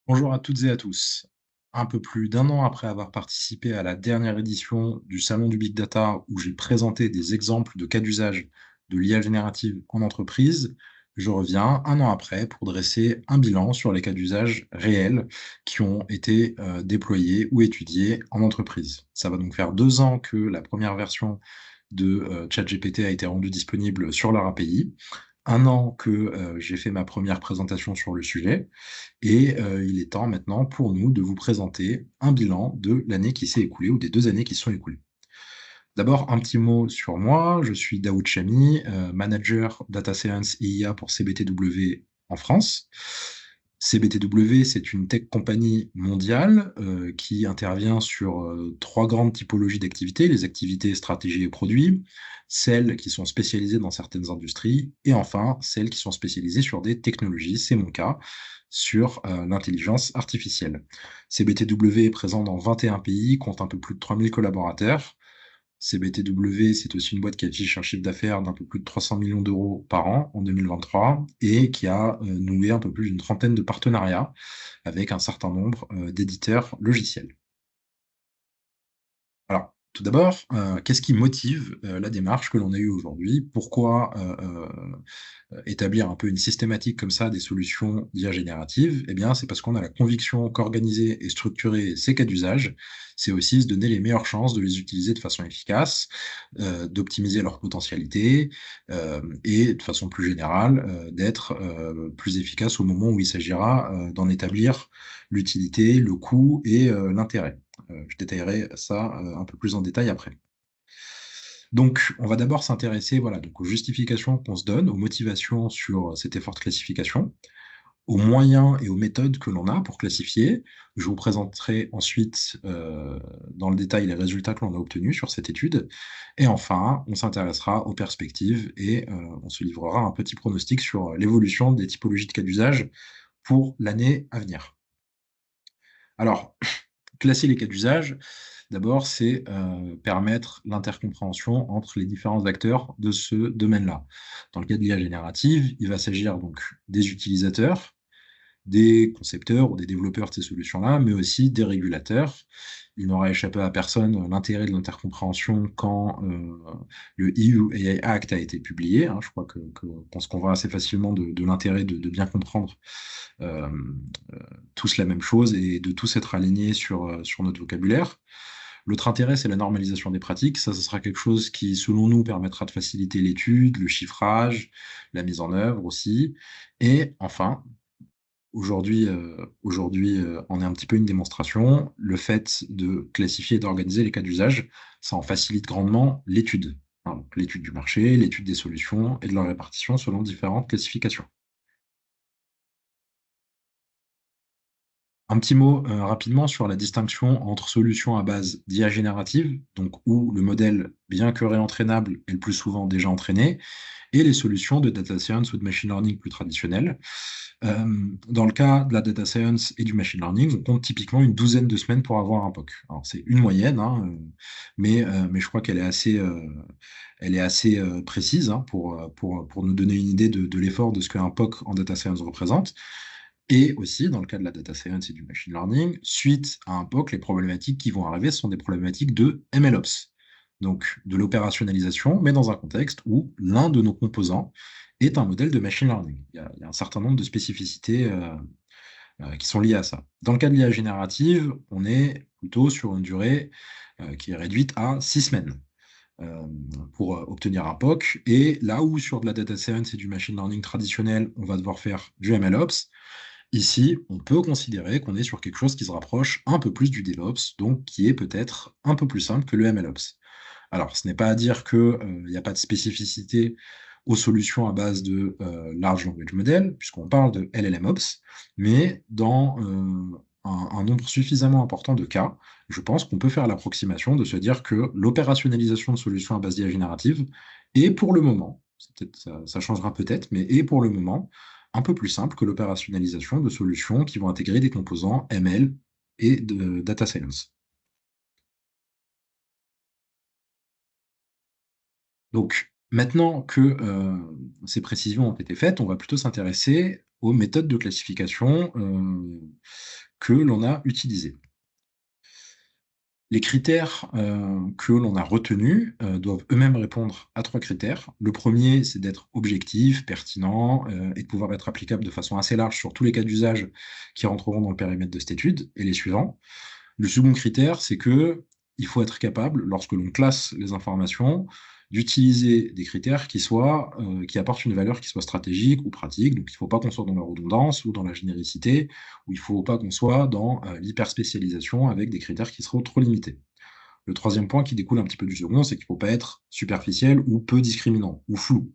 Bonjour à toutes et à tous. Un peu plus d'un an après avoir participé à la dernière édition du Salon du Big Data où j'ai présenté des exemples de cas d'usage de l'IA générative en entreprise, je reviens un an après pour dresser un bilan sur les cas d'usage réels qui ont été déployés ou étudiés en entreprise. Ça va donc faire 2 ans que la première version de ChatGPT a été rendue disponible sur leur API, un an que j'ai fait ma première présentation sur le sujet, et il est temps maintenant pour nous de vous présenter un bilan de l'année qui s'est écoulée ou des 2 années qui se sont écoulées. D'abord, un petit mot sur moi. Je suis Daoud Chamy, manager data science et IA pour CBTW en France. CBTW, c'est une tech compagnie mondiale qui intervient sur 3 grandes typologies d'activités: les activités, stratégies et produits, celles qui sont spécialisées dans certaines industries et enfin celles qui sont spécialisées sur des technologies, c'est mon cas, sur l'intelligence artificielle. CBTW est présent dans 21 pays, compte un peu plus de 3000 collaborateurs. CBTW, c'est aussi une boîte qui affiche un chiffre d'affaires d'un peu plus de 300 millions d'euros par an en 2023 et qui a noué un peu plus d'une trentaine de partenariats avec un certain nombre d'éditeurs logiciels. Alors, tout d'abord, qu'est-ce qui motive la démarche que l'on a eue aujourd'hui? Pourquoi établir un peu une systématique comme ça des solutions d'IA générative? Eh bien, c'est parce qu'on a la conviction qu'organiser et structurer ces cas d'usage, c'est aussi se donner les meilleures chances de les utiliser de façon efficace, d'optimiser leur potentialité, et de façon plus générale, d'être plus efficace au moment où il s'agira d'en établir l'utilité, le coût et l'intérêt. Je détaillerai ça un peu plus en détail après. Donc, on va d'abord s'intéresser, voilà, donc aux justifications qu'on se donne, aux motivations sur cet effort de classification, aux moyens et aux méthodes que l'on a pour classifier. Je vous présenterai ensuite dans le détail les résultats que l'on a obtenus sur cette étude. Et enfin, on s'intéressera aux perspectives et on se livrera un petit pronostic sur l'évolution des typologies de cas d'usage pour l'année à venir. Alors, classer les cas d'usage, d'abord, c'est permettre l'intercompréhension entre les différents acteurs de ce domaine-là. Dans le cas de l'IA générative, il va s'agir donc des utilisateurs, des concepteurs ou des développeurs de ces solutions-là, mais aussi des régulateurs. Il n'aura échappé à personne l'intérêt de l'intercompréhension quand le EU AI Act a été publié, hein. Je crois qu'on se convainc assez facilement de l'intérêt de bien comprendre euh, tous la même chose et de tous être alignés sur notre vocabulaire. L'autre intérêt, c'est la normalisation des pratiques. Ça, ce sera quelque chose qui, selon nous, permettra de faciliter l'étude, le chiffrage, la mise en œuvre aussi. Et enfin, aujourd'hui, en est un petit peu une démonstration. Le fait de classifier et d'organiser les cas d'usage, ça en facilite grandement l'étude, hein. Donc l'étude du marché, l'étude des solutions et de leur répartition selon différentes classifications. Un petit mot rapidement sur la distinction entre solutions à base d'IA générative, donc où le modèle, bien que réentraînable, est le plus souvent déjà entraîné, et les solutions de data science ou de machine learning plus traditionnelles. Dans le cas de la data science et du machine learning, on compte typiquement une douzaine de semaines pour avoir un POC. Alors c'est une moyenne, hein, mais je crois qu'elle est assez précise, hein, pour nous donner une idée de l'effort de ce qu'un POC en data science représente. Et aussi, dans le cas de la data science et du machine learning, suite à un POC, les problématiques qui vont arriver sont des problématiques de MLOps, donc de l'opérationnalisation, mais dans un contexte où l'un de nos composants est un modèle de machine learning. Il y a un certain nombre de spécificités qui sont liées à ça. Dans le cas de l'IA générative, on est plutôt sur une durée qui est réduite à 6 semaines euh, pour obtenir un POC. Et là où sur de la data science et du machine learning traditionnel, on va devoir faire du MLOps, ici, on peut considérer qu'on est sur quelque chose qui se rapproche un peu plus du DevOps, donc qui est peut-être un peu plus simple que le MLOps. Alors, ce n'est pas à dire qu'il n'y a pas de spécificité aux solutions à base de Large Language Model, puisqu'on parle de LLMOps, mais dans un nombre suffisamment important de cas, je pense qu'on peut faire l'approximation de se dire que l'opérationnalisation de solutions à base d'IA générative est pour le moment, ça changera peut-être, mais est pour le moment un peu plus simple que l'opérationnalisation de solutions qui vont intégrer des composants ML et de data science. Donc, maintenant que ces précisions ont été faites, on va plutôt s'intéresser aux méthodes de classification que l'on a utilisés. Les critères que l'on a retenus doivent eux-mêmes répondre à 3 critères. Le premier, c'est d'être objectif, pertinent et de pouvoir être applicable de façon assez large sur tous les cas d'usage qui rentreront dans le périmètre de cette étude et les suivants. Le second critère, c'est que il faut être capable, lorsque l'on classe les informations, d'utiliser des critères qui apportent une valeur qui soit stratégique ou pratique. Donc, il ne faut pas qu'on soit dans la redondance ou dans la généricité, ou il ne faut pas qu'on soit dans l'hyperspécialisation avec des critères qui seront trop limités. Le troisième point qui découle un petit peu du second, c'est qu'il ne faut pas être superficiel ou peu discriminant ou flou.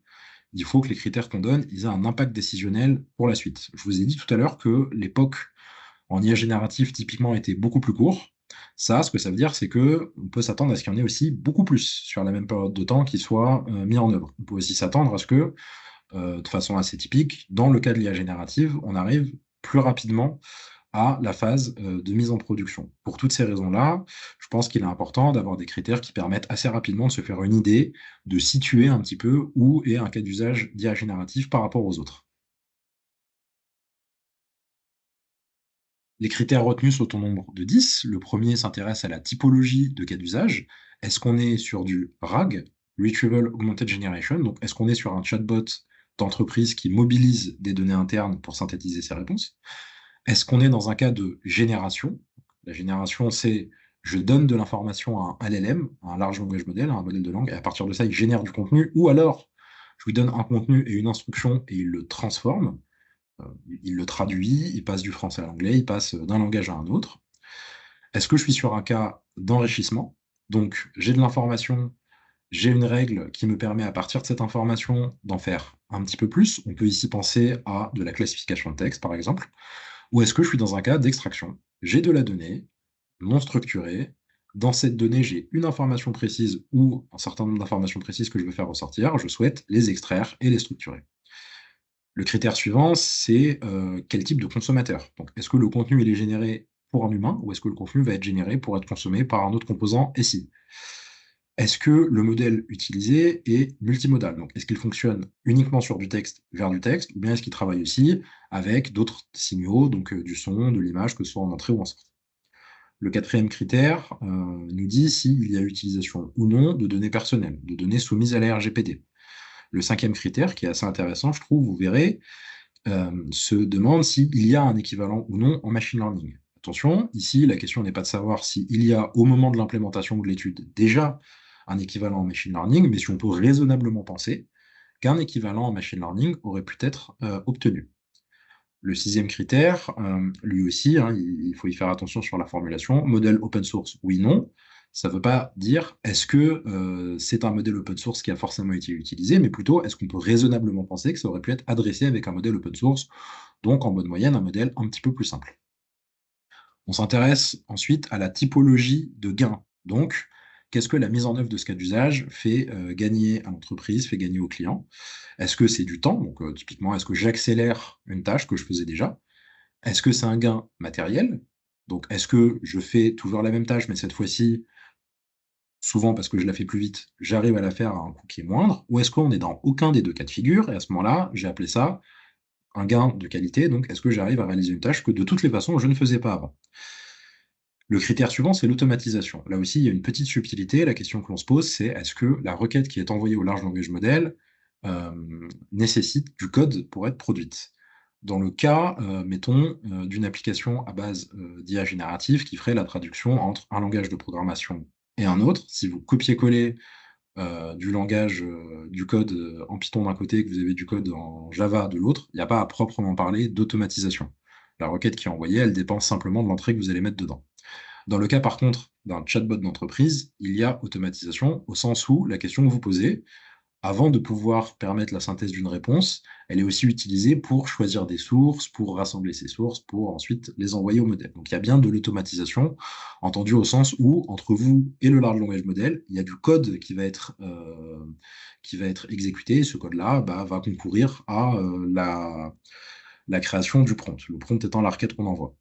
Il faut que les critères qu'on donne, ils aient un impact décisionnel pour la suite. Je vous ai dit tout à l'heure que l'époque en IA génératif, typiquement, était beaucoup plus court. Ça, ce que ça veut dire, c'est que on peut s'attendre à ce qu'il y en ait aussi beaucoup plus sur la même période de temps qui soit mis en œuvre. On peut aussi s'attendre à ce que, de façon assez typique, dans le cas de l'IA générative, on arrive plus rapidement à la phase de mise en production. Pour toutes ces raisons-là, je pense qu'il est important d'avoir des critères qui permettent assez rapidement de se faire une idée, de situer un petit peu où est un cas d'usage d'IA générative par rapport aux autres. Les critères retenus sont au nombre de 10. Le premier s'intéresse à la typologie de cas d'usage. Est-ce qu'on est sur du RAG, Retrieval Augmented Generation? Donc, est-ce qu'on est sur un chatbot d'entreprise qui mobilise des données internes pour synthétiser ses réponses? Est-ce qu'on est dans un cas de génération? La génération, c'est je donne de l'information à un LLM, à un large language model, à un modèle de langue, et à partir de ça, il génère du contenu, ou alors je lui donne un contenu et une instruction et il le transforme. Il le traduit, il passe du français à l'anglais, il passe d'un langage à un autre. Est-ce que je suis sur un cas d'enrichissement? Donc, j'ai de l'information, j'ai une règle qui me permet à partir de cette information d'en faire un petit peu plus. On peut ici penser à de la classification de texte, par exemple. Ou est-ce que je suis dans un cas d'extraction? J'ai de la donnée non structurée. Dans cette donnée, j'ai une information précise ou un certain nombre d'informations précises que je veux faire ressortir. Je souhaite les extraire et les structurer. Le critère suivant, c'est quel type de consommateur. Donc, est-ce que le contenu il est généré pour un humain ou est-ce que le contenu va être généré pour être consommé par un autre composant SI? Est-ce que le modèle utilisé est multimodal? Donc, est-ce qu'il fonctionne uniquement sur du texte vers du texte ou bien est-ce qu'il travaille aussi avec d'autres signaux, donc du son, de l'image, que ce soit en entrée ou en sortie? Le quatrième critère nous dit s'il y a utilisation ou non de données personnelles, de données soumises à la RGPD. Le cinquième critère, qui est assez intéressant, je trouve, vous verrez, se demande s'il y a un équivalent ou non en machine learning. Attention, ici, la question n'est pas de savoir s'il y a, au moment de l'implémentation ou de l'étude, déjà un équivalent en machine learning, mais si on peut raisonnablement penser qu'un équivalent en machine learning aurait pu être obtenu. Le sixième critère, lui aussi, hein, il faut y faire attention sur la formulation. Modèle open source, oui, non. Ça ne veut pas dire est-ce que c'est un modèle open source qui a forcément été utilisé, mais plutôt est-ce qu'on peut raisonnablement penser que ça aurait pu être adressé avec un modèle open source, donc en bonne moyenne un modèle un petit peu plus simple. On s'intéresse ensuite à la typologie de gain. Donc, qu'est-ce que la mise en œuvre de ce cas d'usage fait gagner à l'entreprise, fait gagner au client? Est-ce que c'est du temps? Donc, typiquement, est-ce que j'accélère une tâche que je faisais déjà? Est-ce que c'est un gain matériel? Donc, est-ce que je fais toujours la même tâche, mais cette fois-ci, souvent parce que je la fais plus vite, j'arrive à la faire à un coût qui est moindre? Ou est-ce qu'on est dans aucun des deux cas de figure? Et à ce moment-là, j'ai appelé ça un gain de qualité. Donc, est-ce que j'arrive à réaliser une tâche que de toutes les façons, je ne faisais pas avant? Le critère suivant, c'est l'automatisation. Là aussi, il y a une petite subtilité. La question que l'on se pose, c'est est-ce que la requête qui est envoyée au large language model nécessite du code pour être produite? Dans le cas, mettons, d'une application à base d'IA générative qui ferait la traduction entre un langage de programmation et un autre, si vous copiez-collez du langage, du code en Python d'un côté, que vous avez du code en Java de l'autre, il n'y a pas à proprement parler d'automatisation. La requête qui est envoyée, elle dépend simplement de l'entrée que vous allez mettre dedans. Dans le cas, par contre, d'un chatbot d'entreprise, il y a automatisation au sens où la question que vous posez, avant de pouvoir permettre la synthèse d'une réponse, elle est aussi utilisée pour choisir des sources, pour rassembler ces sources, pour ensuite les envoyer au modèle. Donc il y a bien de l'automatisation, entendu au sens où, entre vous et le large language model, il y a du code qui va être exécuté. Ce code-là va concourir à la création du prompt. Le prompt étant la requête qu'on envoie.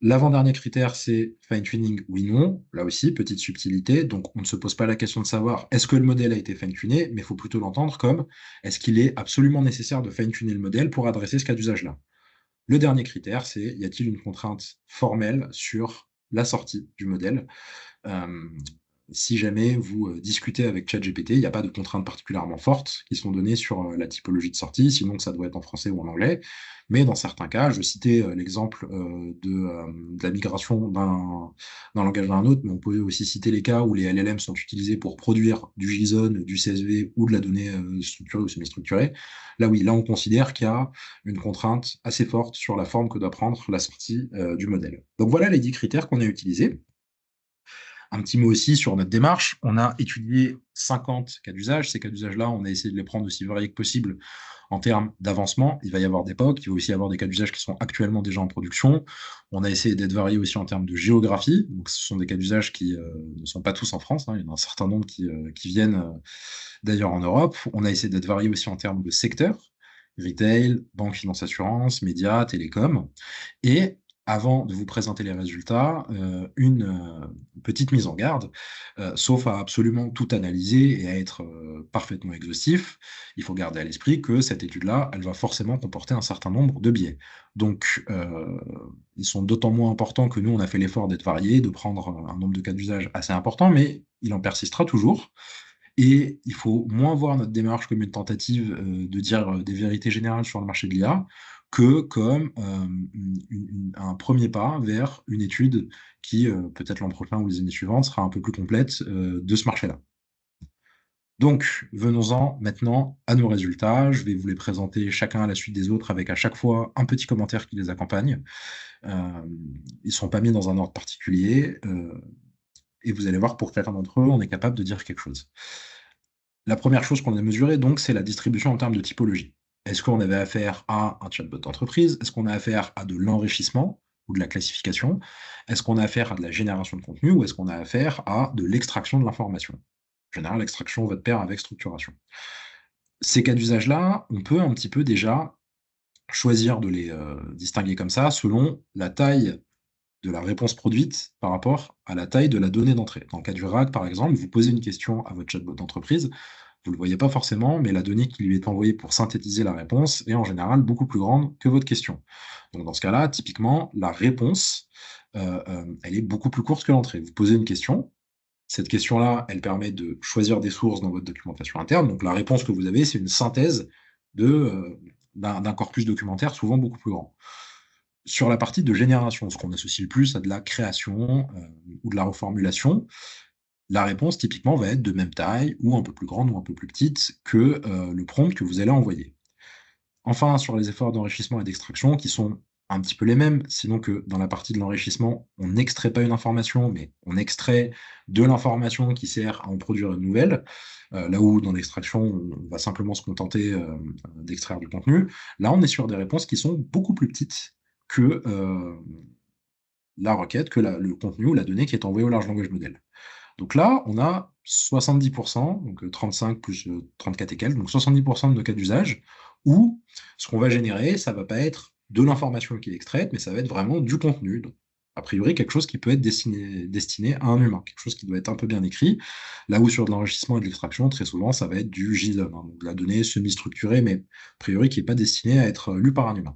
L'avant-dernier critère, c'est fine-tuning, oui, non. Là aussi, petite subtilité. Donc, on ne se pose pas la question de savoir est-ce que le modèle a été fine-tuné, mais il faut plutôt l'entendre comme est-ce qu'il est absolument nécessaire de fine-tuner le modèle pour adresser ce cas d'usage-là. Le dernier critère, c'est y a-t-il une contrainte formelle sur la sortie du modèle? Hem, Si jamais vous, discutez avec ChatGPT, il n'y a pas de contraintes particulièrement fortes qui sont données sur, la typologie de sortie, sinon ça doit être en français ou en anglais. Mais dans certains cas, je citais, l'exemple, de la migration d'un langage à un autre, mais on peut aussi citer les cas où les LLM sont utilisés pour produire du JSON, du CSV ou de la donnée, structurée ou semi-structurée. Là oui, là on considère qu'il y a une contrainte assez forte sur la forme que doit prendre la sortie, du modèle. Donc voilà les 10 critères qu'on a utilisés. Un petit mot aussi sur notre démarche. On a étudié 50 cas d'usage. Ces cas d'usage-là, on a essayé de les prendre aussi variés que possible en termes d'avancement. Il va y avoir des POC, il va aussi y avoir des cas d'usage qui sont actuellement déjà en production. On a essayé d'être varié aussi en termes de géographie. Donc, ce sont des cas d'usage qui ne sont pas tous en France, hein. Il y en a un certain nombre qui viennent d'ailleurs en Europe. On a essayé d'être varié aussi en termes de secteur, retail, banque, finance, assurance, médias, télécom. Et avant de vous présenter les résultats, une petite mise en garde, sauf à absolument tout analyser et à être, parfaitement exhaustif, il faut garder à l'esprit que cette étude-là, elle va forcément comporter un certain nombre de biais. Donc, ils sont d'autant moins importants que nous, on a fait l'effort d'être variés, de prendre, un nombre de cas d'usage assez important, mais il en persistera toujours. Et il faut moins voir notre démarche comme une tentative, de dire, des vérités générales sur le marché de l'IA, que comme, un 1er pas vers une étude qui, peut-être l'an prochain ou les années suivantes, sera un peu plus complète, de ce marché-là. Donc, venons-en maintenant à nos résultats. Je vais vous les présenter chacun à la suite des autres avec à chaque fois un petit commentaire qui les accompagne. Ils ne sont pas mis dans un ordre particulier, et vous allez voir pour chacun d'entre eux, on est capable de dire quelque chose. La première chose qu'on a mesurée donc, c'est la distribution en termes de typologie. Est-ce qu'on avait affaire à un chatbot d'entreprise? Est-ce qu'on a affaire à de l'enrichissement ou de la classification? Est-ce qu'on a affaire à de la génération de contenu ou est-ce qu'on a affaire à de l'extraction de l'information? En général, l'extraction va de pair avec structuration. Ces cas d'usage-là, on peut un petit peu déjà choisir de les, distinguer comme ça, selon la taille de la réponse produite par rapport à la taille de la donnée d'entrée. Dans le cas du RAG, par exemple, vous posez une question à votre chatbot d'entreprise, vous ne le voyez pas forcément, mais la donnée qui lui est envoyée pour synthétiser la réponse est en général beaucoup plus grande que votre question. Donc dans ce cas-là, typiquement, la réponse, elle est beaucoup plus courte que l'entrée. Vous posez une question, cette question-là, elle permet de choisir des sources dans votre documentation interne. Donc la réponse que vous avez, c'est une synthèse d'un corpus documentaire souvent beaucoup plus grand. Sur la partie de génération, ce qu'on associe le plus à de la création, ou de la reformulation, la réponse typiquement va être de même taille ou un peu plus grande ou un peu plus petite que, le prompt que vous allez envoyer. Enfin, sur les efforts d'enrichissement et d'extraction qui sont un petit peu les mêmes, sinon que dans la partie de l'enrichissement, on n'extrait pas une information, mais on extrait de l'information qui sert à en produire une nouvelle, là où dans l'extraction, on va simplement se contenter, d'extraire du contenu. Là, on est sur des réponses qui sont beaucoup plus petites que, la requête, que le contenu ou la donnée qui est envoyée au large language model. Donc là, on a 70 donc 35 plus, 34 et quelques, donc 70 de nos cas d'usage, où ce qu'on va générer, ça va pas être de l'information qui est extraite, mais ça va être vraiment du contenu. Donc, a priori, quelque chose qui peut être destiné à un humain, quelque chose qui doit être un peu bien écrit. Là où sur de l'enrichissement et de l'extraction, très souvent, ça va être du JSON, hein, donc de la donnée semi-structurée, mais a priori qui est pas destinée à être lue par un humain.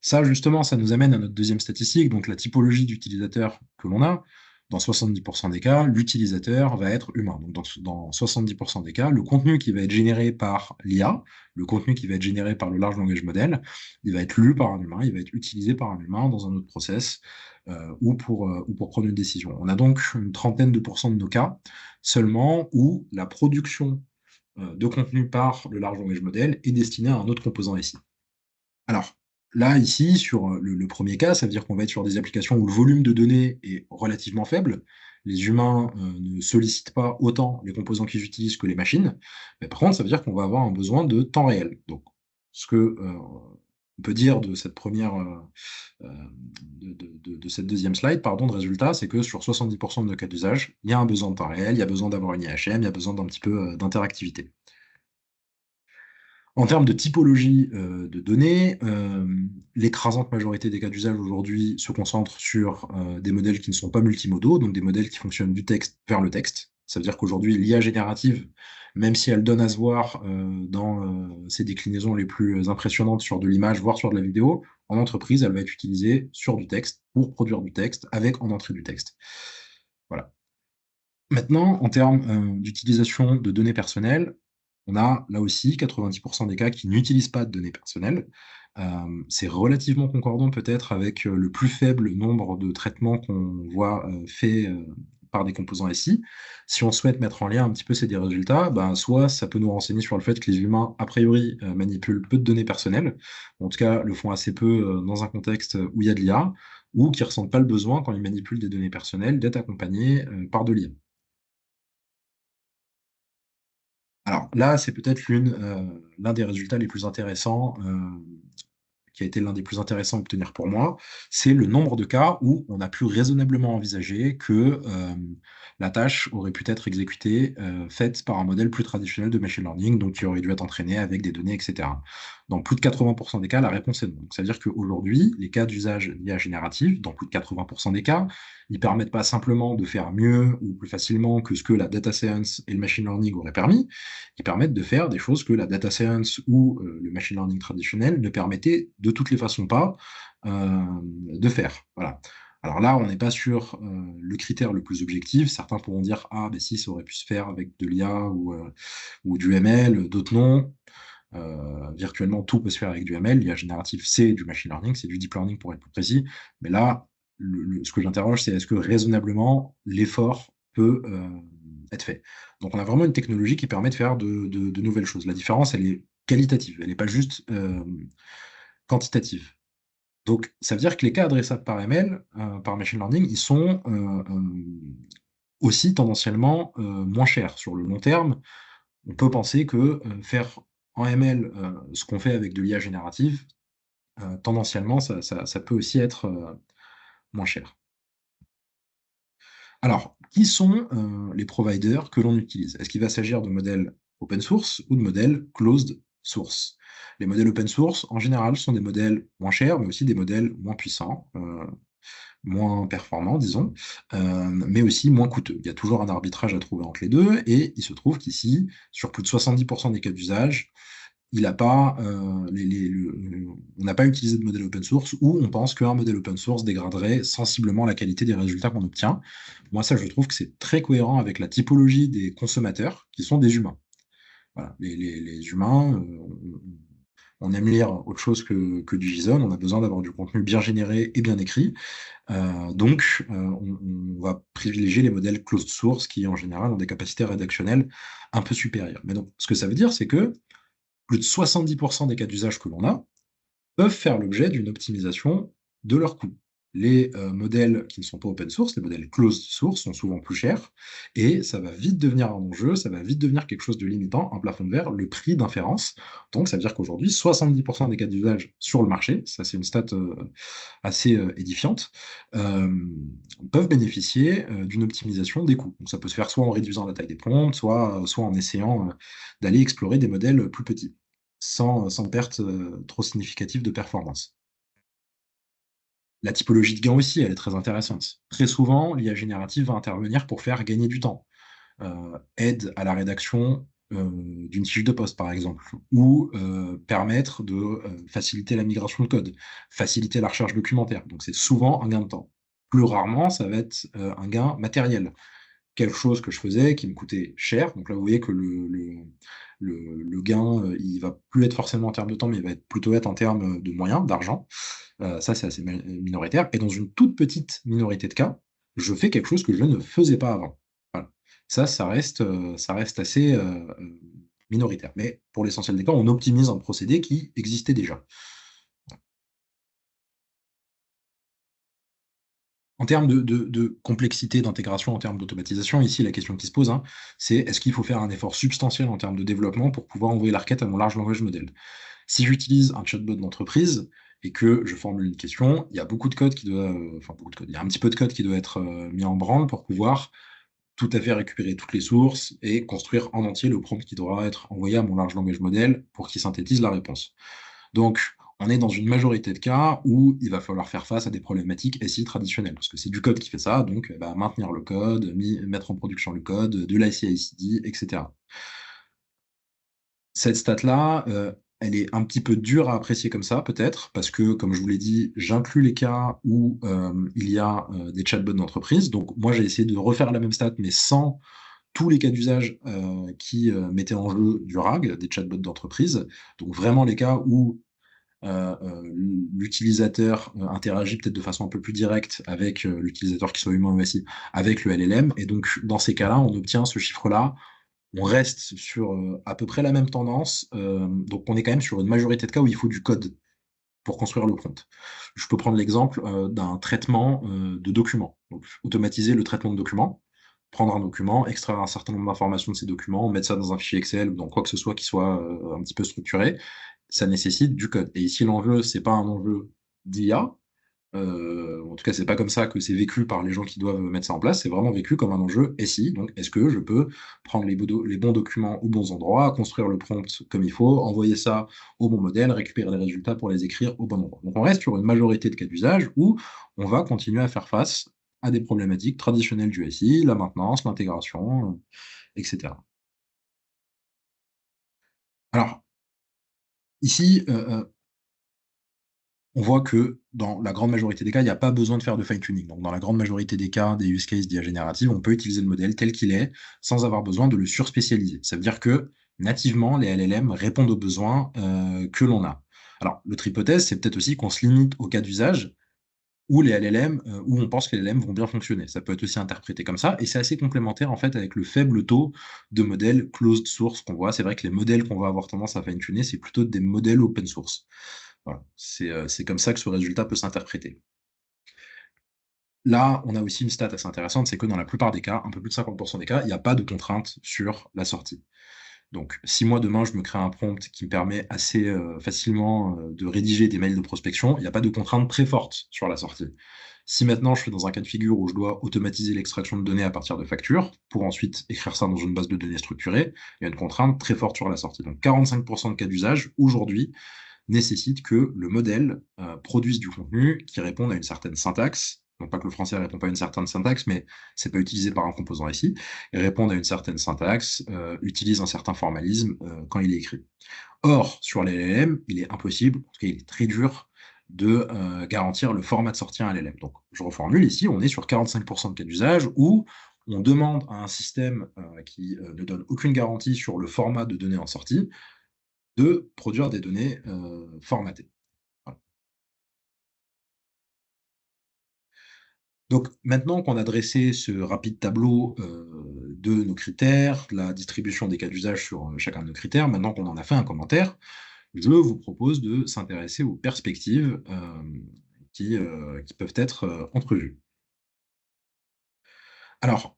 Ça, justement, ça nous amène à notre deuxième statistique, donc la typologie d'utilisateur que l'on a. Dans 70 des cas, l'utilisateur va être humain. Donc dans 70 des cas, le contenu qui va être généré par l'IA, le contenu qui va être généré par le large language model, il va être lu par un humain, il va être utilisé par un humain dans un autre process, ou pour prendre une décision. On a donc une trentaine de pourcents de nos cas seulement où la production, de contenu par le large language model est destinée à un autre composant ici. Alors, là, ici, sur, le 1er cas, ça veut dire qu'on va être sur des applications où le volume de données est relativement faible. Les humains, ne sollicitent pas autant les composants qu'ils utilisent que les machines. Mais par contre, ça veut dire qu'on va avoir un besoin de temps réel. Donc ce que, on peut dire de cette première, de cette deuxième slide, pardon, de résultat, c'est que sur 70 de nos cas d'usage, il y a un besoin de temps réel, il y a besoin d'avoir une IHM, il y a besoin d'un petit peu, d'interactivité. En termes de typologie, de données, l'écrasante majorité des cas d'usage aujourd'hui se concentrent sur, des modèles qui ne sont pas multimodaux, donc des modèles qui fonctionnent du texte vers le texte. Ça veut dire qu'aujourd'hui, l'IA générative, même si elle donne à se voir dans ses déclinaisons les plus impressionnantes sur de l'image, voire sur de la vidéo, en entreprise, elle va être utilisée sur du texte, pour produire du texte, avec en entrée du texte. Voilà. Maintenant, en termes d'utilisation de données personnelles, on a là aussi 90% des cas qui n'utilisent pas de données personnelles. C'est relativement concordant peut-être avec le plus faible nombre de traitements qu'on voit faits par des composants SI. Si on souhaite mettre en lien un petit peu ces deux résultats, ben, soit ça peut nous renseigner sur le fait que les humains, a priori, manipulent peu de données personnelles, en tout cas le font assez peu dans un contexte où il y a de l'IA, ou qui ne ressentent pas le besoin, quand ils manipulent des données personnelles, d'être accompagnés par de l'IA. Alors là, c'est peut-être l'un des résultats les plus intéressants, qui a été l'un des plus intéressants à obtenir pour moi, c'est le nombre de cas où on a pu raisonnablement envisager que, la tâche aurait pu être exécutée, faite par un modèle plus traditionnel de machine learning, donc qui aurait dû être entraîné avec des données et cetera. Dans plus de 80 des cas, la réponse est non. Donc ça veut dire qu'aujourd'hui, les cas d'usage d'IA générative, dans plus de 80 des cas, ils permettent pas simplement de faire mieux ou plus facilement que ce que la data science et le machine learning auraient permis, ils permettent de faire des choses que la data science ou le machine learning traditionnel ne permettaient de toutes les façons pas de faire. Voilà. Alors là, on n'est pas sur le critère le plus objectif. Certains pourront dire ah ben si ça aurait pu se faire avec de l'IA ou du ML, d'autres non. Virtuellement, tout peut se faire avec du ML. L'IA générative, c'est du machine learning, c'est du deep learning pour être plus précis. Mais là, ce que j'interroge, c'est est-ce que raisonnablement l'effort peut être fait. Donc on a vraiment une technologie qui permet de faire de nouvelles choses. La différence, elle est qualitative, elle n'est pas juste quantitative. Donc ça veut dire que les cas adressables par ML, par machine learning, ils sont aussi tendanciellement moins chers sur le long terme. On peut penser que faire en ML ce qu'on fait avec de l'IA générative, tendanciellement, ça peut aussi être moins cher. Alors, qui sont les providers que l'on utilise? Est-ce qu'il va s'agir de modèles open source ou de modèles closed source? Les modèles open source, en général, sont des modèles moins chers, mais aussi des modèles moins puissants, moins performants, disons, mais aussi moins coûteux. Il y a toujours un arbitrage à trouver entre les deux, et il se trouve qu'ici, sur plus de 70% des cas d'usage, il a pas, on n'a pas utilisé de modèle open source, ou on pense qu'un modèle open source dégraderait sensiblement la qualité des résultats qu'on obtient. Moi, ça, je trouve que c'est très cohérent avec la typologie des consommateurs, qui sont des humains. Voilà, les humains, on aime lire autre chose que du JSON, on a besoin d'avoir du contenu bien généré et bien écrit. Donc, on va privilégier les modèles closed source qui, en général, ont des capacités rédactionnelles un peu supérieures. Mais donc, ce que ça veut dire, c'est que plus de 70% des cas d'usage que l'on a peuvent faire l'objet d'une optimisation de leur coût. Les modèles qui ne sont pas open source, les modèles closed source, sont souvent plus chers, et ça va vite devenir un enjeu, ça va vite devenir quelque chose de limitant, un plafond de verre, le prix d'inférence. Donc ça veut dire qu'aujourd'hui, 70% des cas d'usage sur le marché, ça c'est une stat assez édifiante, peuvent bénéficier d'une optimisation des coûts. Donc ça peut se faire soit en réduisant la taille des prompts, soit en essayant d'aller explorer des modèles plus petits, sans perte trop significative de performance. La typologie de gain aussi, elle est très intéressante. Très souvent, l'IA générative va intervenir pour faire gagner du temps. Aide à la rédaction d'une fiche de poste, par exemple, ou permettre de faciliter la migration de code, faciliter la recherche documentaire. Donc c'est souvent un gain de temps. Plus rarement, ça va être un gain matériel. Quelque chose que je faisais qui me coûtait cher. Donc là, vous voyez que le gain, il va plus être forcément en termes de temps, mais il va plutôt être en termes de moyens, d'argent. Ça, c'est assez minoritaire. Et dans une toute petite minorité de cas, je fais quelque chose que je ne faisais pas avant. Voilà. Ça reste assez minoritaire. Mais pour l'essentiel des cas, on optimise un procédé qui existait déjà. En termes de complexité, d'intégration, en termes d'automatisation, ici, la question qui se pose, hein, c'est est-ce qu'il faut faire un effort substantiel en termes de développement pour pouvoir envoyer la requête à mon large language model? Si j'utilise un chatbot d'entreprise et que je formule une question, il y a beaucoup de code qui doit, enfin beaucoup de code, il y a un petit peu de code qui doit être mis en branle pour pouvoir tout à fait récupérer toutes les sources et construire en entier le prompt qui devra être envoyé à mon large language model pour qu'il synthétise la réponse. Donc, on est dans une majorité de cas où il va falloir faire face à des problématiques SI traditionnelles, parce que c'est du code qui fait ça, donc bah, maintenir le code, mettre en production le code, de l'ICI/CD, etc. Cette stat-là, elle est un petit peu dure à apprécier comme ça, peut-être, parce que, comme je vous l'ai dit, j'inclus les cas où il y a des chatbots d'entreprise. Donc, moi, j'ai essayé de refaire la même stat, mais sans tous les cas d'usage qui mettaient en jeu du RAG, des chatbots d'entreprise. Donc, vraiment les cas où l'utilisateur interagit peut-être de façon un peu plus directe avec l'utilisateur, qui soit humain ou SI, avec le LLM. Et donc, dans ces cas-là, on obtient ce chiffre-là. On reste sur à peu près la même tendance. Donc, on est quand même sur une majorité de cas où il faut du code pour construire le prompt. Je peux prendre l'exemple d'un traitement de documents. Donc, automatiser le traitement de documents, prendre un document, extraire un certain nombre d'informations de ces documents, mettre ça dans un fichier Excel ou dans quoi que ce soit qui soit un petit peu structuré, ça nécessite du code. Et ici, l'enjeu, c'est pas un enjeu d'IA. En tout cas, c'est pas comme ça que c'est vécu par les gens qui doivent mettre ça en place. C'est vraiment vécu comme un enjeu SI. Donc, est-ce que je peux prendre les bons documents aux bons endroits, construire le prompt comme il faut, envoyer ça au bon modèle, récupérer les résultats pour les écrire au bon endroit. Donc, on reste sur une majorité de cas d'usage où on va continuer à faire face à des problématiques traditionnelles du SI, la maintenance, l'intégration, etc. Alors, ici, on voit que dans la grande majorité des cas, il n'y a pas besoin de faire de fine-tuning. Donc, dans la grande majorité des cas, des use cases d'IA générative, on peut utiliser le modèle tel qu'il est sans avoir besoin de le surspécialiser. Ça veut dire que nativement, les LLM répondent aux besoins que l'on a. Alors, l'autre hypothèse, c'est peut-être aussi qu'on se limite au cas d'usage où les LLM, où on pense que les LLM vont bien fonctionner. Ça peut être aussi interprété comme ça, et c'est assez complémentaire en fait avec le faible taux de modèles closed source qu'on voit. C'est vrai que les modèles qu'on va avoir tendance à fine-tuner, c'est plutôt des modèles open source. Voilà, c'est comme ça que ce résultat peut s'interpréter. Là, on a aussi une stat assez intéressante, c'est que dans la plupart des cas, un peu plus de 50% des cas, il n'y a pas de contrainte sur la sortie. Donc, si moi demain je me crée un prompt qui me permet assez facilement de rédiger des mails de prospection, il n'y a pas de contrainte très forte sur la sortie. Si maintenant je suis dans un cas de figure où je dois automatiser l'extraction de données à partir de factures, pour ensuite écrire ça dans une base de données structurée, il y a une contrainte très forte sur la sortie. Donc 45% de cas d'usage aujourd'hui nécessite que le modèle produise du contenu qui réponde à une certaine syntaxe. Non pas que le français ne répond pas à une certaine syntaxe, mais c'est pas utilisé par un composant ici. Et répondre à une certaine syntaxe, utilise un certain formalisme quand il est écrit. Or, sur les LLM, il est impossible, en tout cas il est très dur, de garantir le format de sortie à un LLM. Donc, je reformule ici, on est sur 45% de cas d'usage où on demande à un système qui ne donne aucune garantie sur le format de données en sortie de produire des données formatées. Voilà. Donc maintenant qu'on a dressé ce rapide tableau de nos critères, la distribution des cas d'usage sur chacun de nos critères, maintenant qu'on en a fait un commentaire, je vous propose de s'intéresser aux perspectives qui peuvent être entrevues. Alors,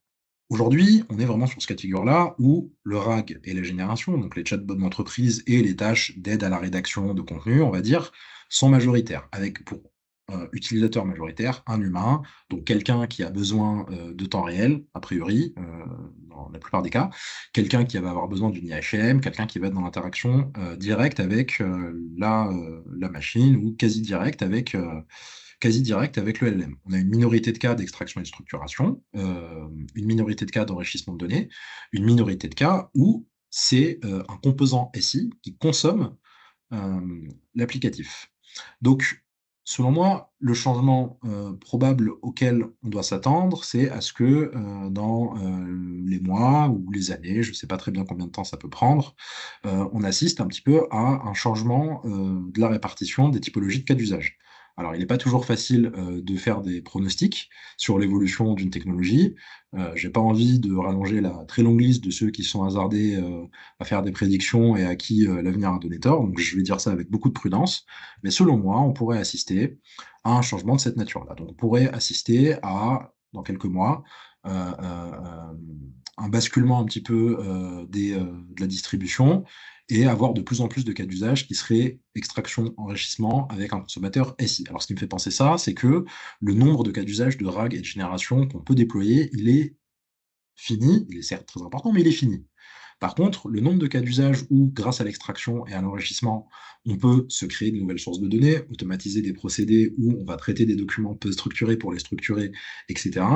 aujourd'hui, on est vraiment sur ce cas de figure-là où le RAG et la génération, donc les chatbots d'entreprise et les tâches d'aide à la rédaction de contenu, on va dire, sont majoritaires, avec pour utilisateur majoritaire un humain, donc quelqu'un qui a besoin de temps réel, a priori, dans la plupart des cas, quelqu'un qui va avoir besoin d'une IHM, quelqu'un qui va être dans l'interaction directe avec la machine ou quasi direct avec le LLM. On a une minorité de cas d'extraction et de structuration, une minorité de cas d'enrichissement de données, une minorité de cas où c'est un composant SI qui consomme l'applicatif. Donc, selon moi, le changement probable auquel on doit s'attendre, c'est à ce que dans les mois ou les années, je ne sais pas très bien combien de temps ça peut prendre, on assiste un petit peu à un changement de la répartition des typologies de cas d'usage. Alors, il n'est pas toujours facile de faire des pronostics sur l'évolution d'une technologie. J'ai pas envie de rallonger la très longue liste de ceux qui sont hasardés à faire des prédictions et à qui l'avenir a donné tort. Donc, je vais dire ça avec beaucoup de prudence. Mais selon moi, on pourrait assister à un changement de cette nature-là. Donc, on pourrait assister à, dans quelques mois, un basculement un petit peu de la distribution et avoir de plus en plus de cas d'usage qui seraient extraction, enrichissement avec un consommateur SI. Alors, ce qui me fait penser ça, c'est que le nombre de cas d'usage de RAG et de génération qu'on peut déployer, il est fini. Il est certes très important, mais il est fini. Par contre, le nombre de cas d'usage où, grâce à l'extraction et à l'enrichissement, on peut se créer de nouvelles sources de données, automatiser des procédés où on va traiter des documents peu structurés pour les structurer, etc.,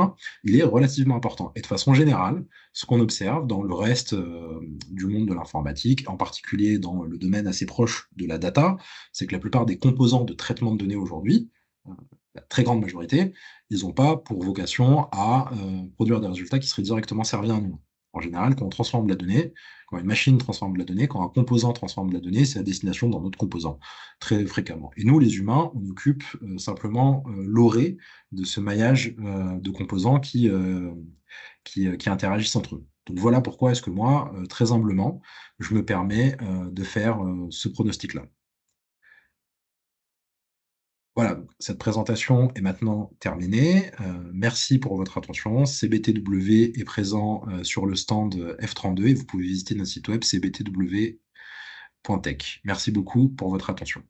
il est relativement important. Et de façon générale, ce qu'on observe dans le reste du monde de l'informatique, en particulier dans le domaine assez proche de la data, c'est que la plupart des composants de traitement de données aujourd'hui, euh, la très grande majorité, ils n'ont pas pour vocation à produire des résultats qui seraient directement servis à un humain. En général, quand on transforme de la donnée, quand une machine transforme de la donnée, quand un composant transforme de la donnée, c'est à destination d'un autre composant, très fréquemment. Et nous, les humains, on occupe simplement l'orée de ce maillage de composants qui interagissent entre eux. Donc voilà pourquoi est-ce que moi, très humblement, je me permets de faire ce pronostic-là. Voilà, donc cette présentation est maintenant terminée. Merci pour votre attention. CBTW est présent sur le stand F32 et vous pouvez visiter notre site web cbtw.tech. Merci beaucoup pour votre attention.